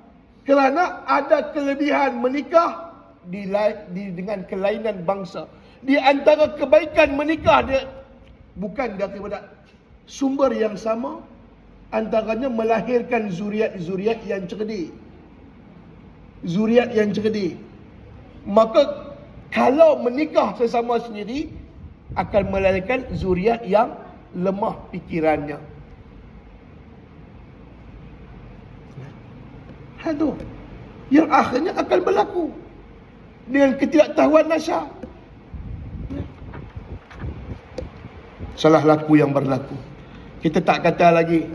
[SPEAKER 1] Kerana ada kelebihan menikah dengan kelainan bangsa. Di antara kebaikan menikah dia bukan daripada sumber yang sama, antaranya melahirkan zuriat-zuriat yang cerdik. Zuriat yang cerdik. Maka kalau menikah sesama sendiri akan melahirkan zuriat yang lemah pikirannya. Itu yang akhirnya akan berlaku dengan ketidaktahuan nasab. Salah laku yang berlaku. Kita tak kata lagi,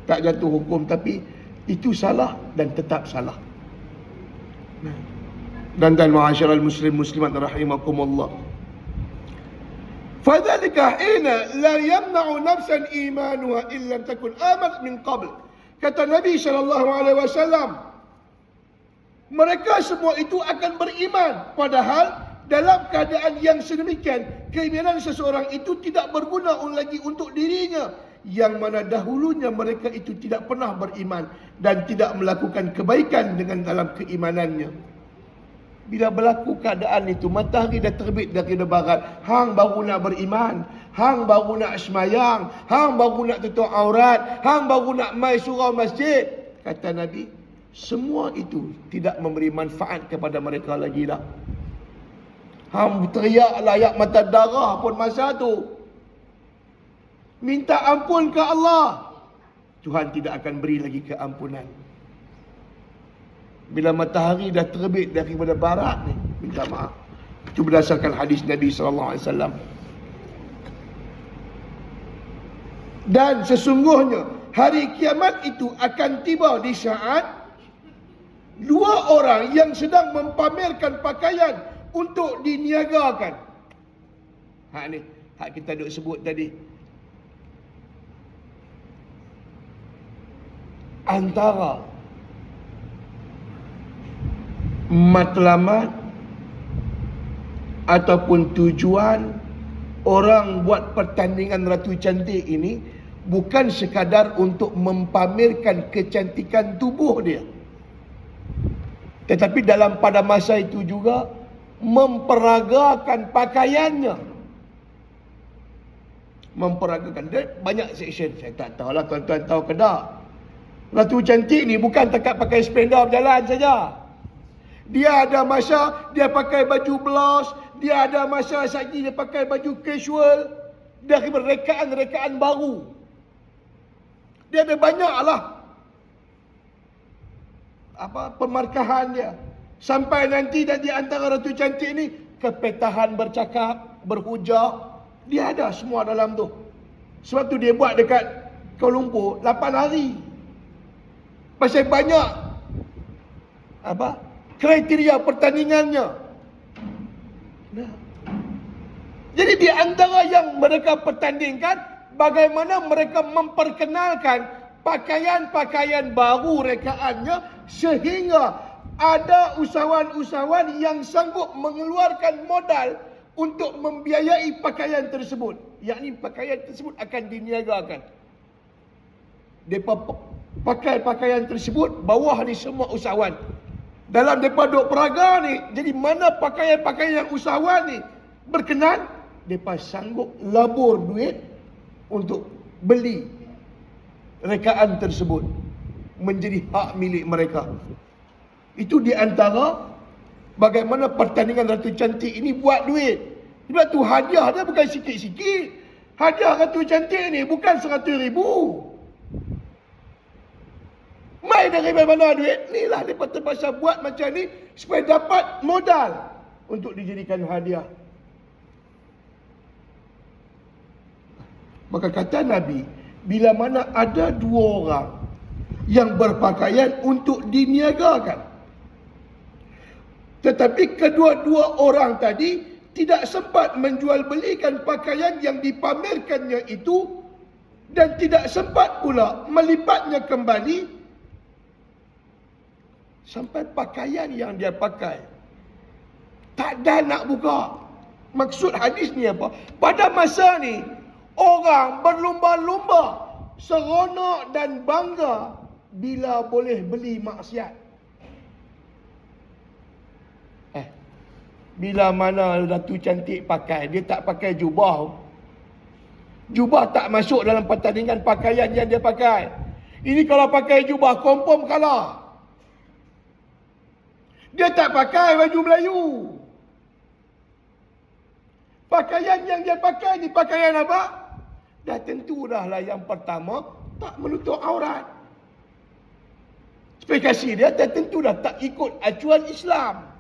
[SPEAKER 1] tak jatuh hukum, tapi itu salah dan tetap salah. Dan ma'asyiral muslim muslimat rahimakumullah. Fadzalika hina la yamna'u nafsan imanuha illa takun amanat min qabl. Kata Nabi SAW, mereka semua itu akan beriman. Padahal dalam keadaan yang sedemikian, keimanan seseorang itu tidak berguna lagi untuk dirinya, yang mana dahulunya mereka itu tidak pernah beriman dan tidak melakukan kebaikan dengan dalam keimanannya. Bila berlaku keadaan itu, matahari dah terbit dari barat, hang baru nak beriman, hang baru nak semayang, hang baru nak tutup aurat, hang baru nak mai surau masjid. Kata Nabi, semua itu tidak memberi manfaat kepada mereka lagi dah. Hang teriak layak mata darah pun masa tu. Minta ampun ke Allah, Tuhan tidak akan beri lagi keampunan. Bila matahari dah terbit daripada barat ni, minta maaf. Itu berdasarkan hadis Nabi SAW. Dan sesungguhnya hari kiamat itu akan tiba di saat dua orang yang sedang mempamerkan pakaian untuk diniagakan. Hak ni, hak kita duk sebut tadi. Antara matlamat ataupun tujuan orang buat pertandingan Ratu Cantik ini bukan sekadar untuk mempamerkan kecantikan tubuh dia, tetapi pada masa itu juga memperagakan pakaiannya. Memperagakan. Dia banyak section. Saya tak tahulah tuan-tuan tahu ke tak. Ratu Cantik ni bukan takat pakai spender berjalan saja. Dia ada masa dia pakai baju blouse, dia ada masa lagi dia pakai baju casual, dari rekaan-rekaan baru. Dia ada banyaklah pemarkahan dia. Sampai nanti di antara Ratu Cantik ni kepetahan bercakap, berhujah, dia ada semua dalam tu. Sebab tu dia buat dekat Kuala Lumpur 8 hari. Pasal banyak kriteria pertandingannya. Nah. Jadi di antara yang mereka pertandingkan, bagaimana mereka memperkenalkan pakaian-pakaian baru rekaannya, sehingga ada usahawan-usahawan yang sanggup mengeluarkan modal untuk membiayai pakaian tersebut. Yakni pakaian tersebut akan diniagakan. Mereka pakai pakaian tersebut, bawah ni semua usahawan. Dalam mereka duk peraga ni, jadi mana pakaian-pakaian yang usahawan ni berkenan, mereka sanggup labur duit untuk beli rekaan tersebut menjadi hak milik mereka. Itu di antara bagaimana pertandingan Ratu Cantik ini buat duit. Sebab tu hadiah dia bukan sikit-sikit. Hadiah Ratu Cantik ni bukan 100,000. Mai dari mana duit? Ni lah mereka terpaksa buat macam ni supaya dapat modal untuk dijadikan hadiah. Maka kata Nabi, bila mana ada dua orang yang berpakaian untuk diniagakan, tetapi kedua-dua orang tadi tidak sempat menjual belikan pakaian yang dipamerkannya itu, dan tidak sempat pula melipatnya kembali sampai pakaian yang dia pakai tak ada nak buka. Maksud hadis ni apa? Pada masa ni orang berlumba-lumba, seronok dan bangga bila boleh beli maksiat. Bila mana Ratu Cantik pakai, dia tak pakai jubah. Jubah tak masuk dalam pertandingan pakaian yang dia pakai. Ini kalau pakai jubah, confirm kalah. Dia tak pakai baju Melayu. Pakaian yang dia pakai ni pakaian apa? Dah tentu dah lah yang pertama, tak menutup aurat. Spesifikasi dia dah tentu dah tak ikut acuan Islam.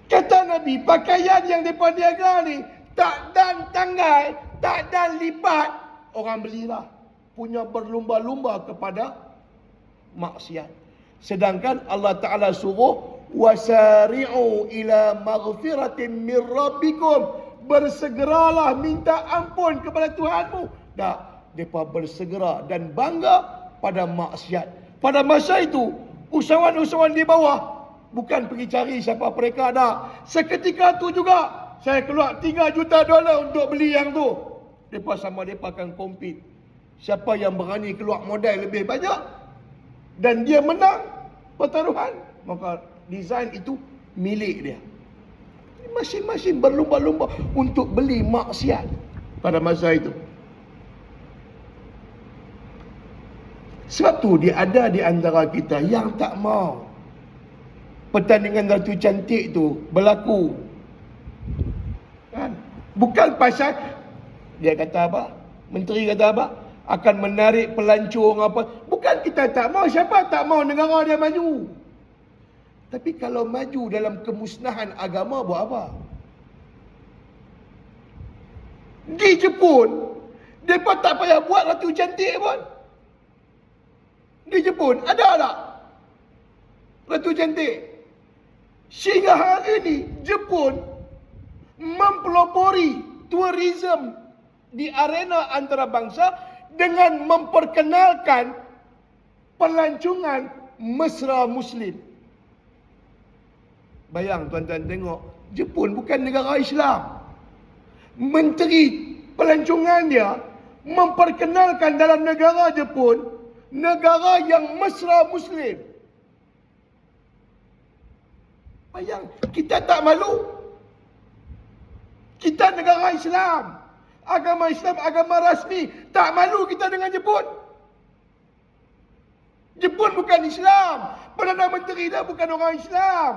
[SPEAKER 1] Kata Nabi, pakaian yang mereka niaga ni tak dan tanggai, tak dan lipat, orang belilah. Punya berlumba-lumba kepada maksiat. Sedangkan Allah Ta'ala suruh, wasari'u ila maghfiratin min rabbikum, bersegeralah minta ampun kepada Tuhanmu. Dah, mereka bersegera dan bangga pada maksiat. Pada masa itu, usahawan-usahawan di bawah bukan pergi cari siapa mereka dah. Seketika tu juga saya keluar $3 juta untuk beli yang tu. Mereka sama mereka akan compete. Siapa yang berani keluar modal lebih banyak dan dia menang pertaruhan, maka desain itu milik dia. Masing-masing berlumba-lumba untuk beli maksiat pada masa itu. Sebab tu dia ada di antara kita yang tak mau pertandingan Ratu Cantik tu berlaku. Kan? Bukan pasal dia kata apa? Menteri kata apa? Akan menarik pelancong apa? Bukan kita tak mau, siapa tak mau negara dia maju. Tapi kalau maju dalam kemusnahan agama buat apa? Di Jepun, mereka tak payah buat Ratu Cantik pun. Di Jepun ada tak Ratu Cantik? Sehingga hari ini Jepun mempelopori tourism di arena antarabangsa dengan memperkenalkan pelancongan mesra Muslim. Bayang tuan-tuan tengok, Jepun bukan negara Islam. Menteri pelancongan dia memperkenalkan dalam negara Jepun, negara yang mesra Muslim. Bayang, kita tak malu. Kita negara Islam. Agama Islam, agama rasmi. Tak malu kita dengan Jepun. Jepun bukan Islam. Perdana Menteri dia bukan orang Islam.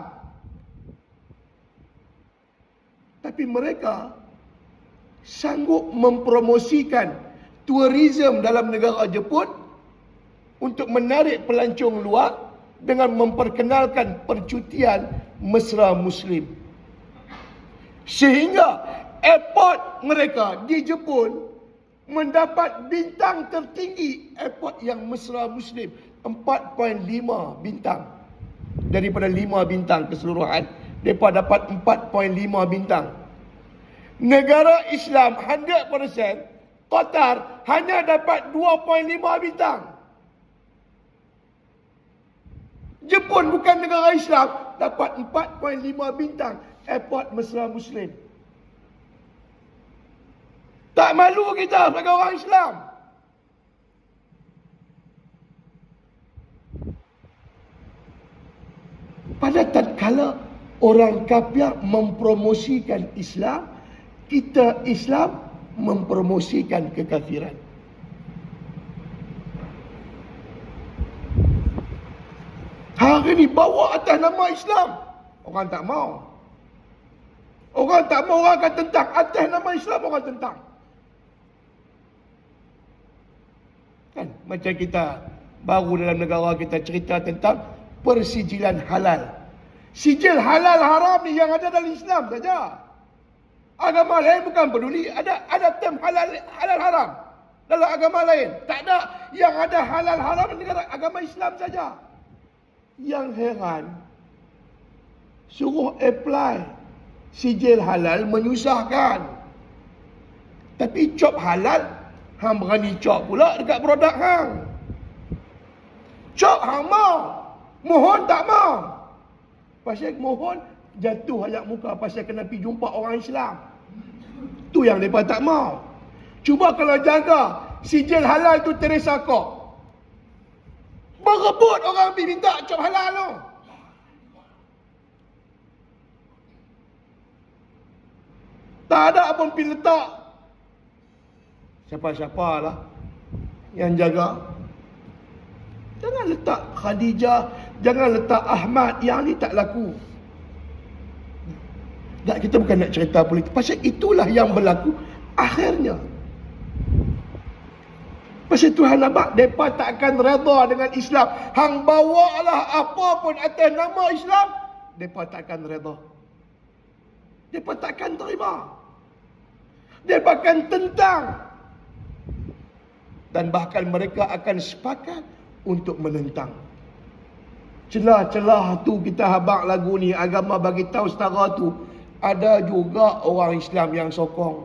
[SPEAKER 1] Tapi mereka sanggup mempromosikan tourism dalam negara Jepun untuk menarik pelancong luar dengan memperkenalkan percutian mesra Muslim. Sehingga airport mereka di Jepun mendapat bintang tertinggi, airport yang mesra Muslim, 4.5 bintang. Daripada 5 bintang keseluruhan, mereka dapat 4.5 bintang. Negara Islam 100%, Qatar hanya dapat 2.5 bintang. Jepun bukan negara Islam, dapat 4.5 bintang, airport mesra Muslim. Tak malu kita sebagai orang Islam. Pada tatkala orang kafir mempromosikan Islam, kita Islam mempromosikan kekafiran. Hari ni bawa atas nama Islam, orang tak mau. Orang tak mau, orang akan tentang. Atas nama Islam orang tentang. Kan macam kita baru dalam negara kita cerita tentang persijilan halal. Sijil halal haram ni yang ada dalam Islam saja. Agama lain bukan peduli. Ada term halal haram dalam agama lain. Tak ada. Yang ada halal haram di negara agama Islam saja. Yang heran, suruh apply Sijil halal menyusahkan. Tapi cop halal, hang berani cop pula dekat produk hang. Cop hang mau, mohon tak mau. Pasal mohon jatuh ayat muka pasal kena pergi jumpa orang Islam. Tu yang mereka tak mau. Cuba kalau jaga sijil halal tu teresa kau. Berebut orang pergi minta cop halal tu. Tak ada pun pergi letak. Siapa-siapalah yang jaga. Jangan letak Khadijah, jangan letak Ahmad, yang ni tak laku. Tak, kita bukan nak cerita politik. Pasal itulah yang berlaku akhirnya. Pasal Tuhan nampak, mereka tak akan redha dengan Islam. Hang bawalah apa pun atas nama Islam, mereka tak akan redha. Mereka tak akan terima. Mereka akan tentang. Dan bahkan mereka akan sepakat untuk menentang. Celah-celah tu kita habaq lagu ni, agama bagi tahu setara tu. Ada juga orang Islam yang sokong.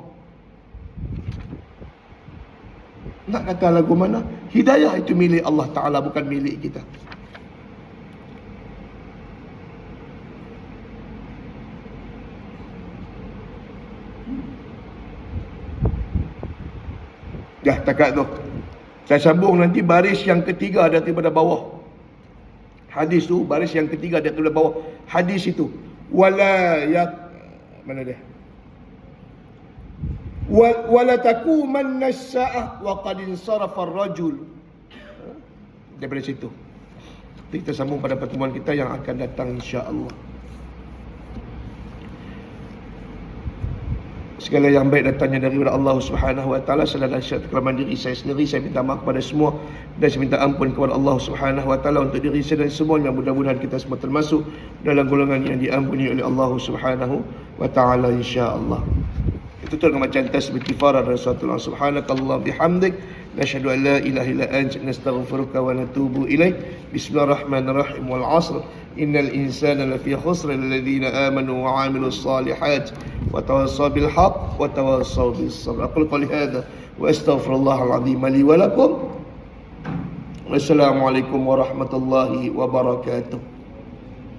[SPEAKER 1] Nak kata lagu mana? Hidayah itu milik Allah Ta'ala, bukan milik kita. Dah takat tu. Saya sambung nanti baris yang ketiga daripada bawah. Hadis tu baris yang ketiga daripada bawah. Hadis itu wala yak mana dia? Wala takumanna as-sa'ah wa qad insarafa ar-rajul. Daripada situ. Nanti kita sambung pada pertemuan kita yang akan datang insya-Allah. Segala yang baik datangnya daripada Allah Subhanahu wa taala. Segala dahsyat kelemahan diri saya sendiri, saya minta maaf kepada semua dan saya minta ampun kepada Allah Subhanahu wa taala untuk diri saya dan semuanya. Mudah-mudahan kita semua termasuk dalam golongan yang diampuni oleh Allah Subhanahu wa taala insya-Allah. Itu tu dengan macam tasbih tifara dan Rasulullah subhanakallah bihamdik nashhadu an la ilaha illa anta nastaghfiruka wa natubu ilaik. Bismillahirrahmanirrahim. Wal 'asr innal insana lafi khusr alladhina amanu wa 'amilus salihat wa tawassaw bil haqq wa tawassaw bis sabr. Aqulu qawli hadha wa astaghfirullahal 'azim li wa lakum. Wassalamu alaikum warahmatullahi wabarakatuh.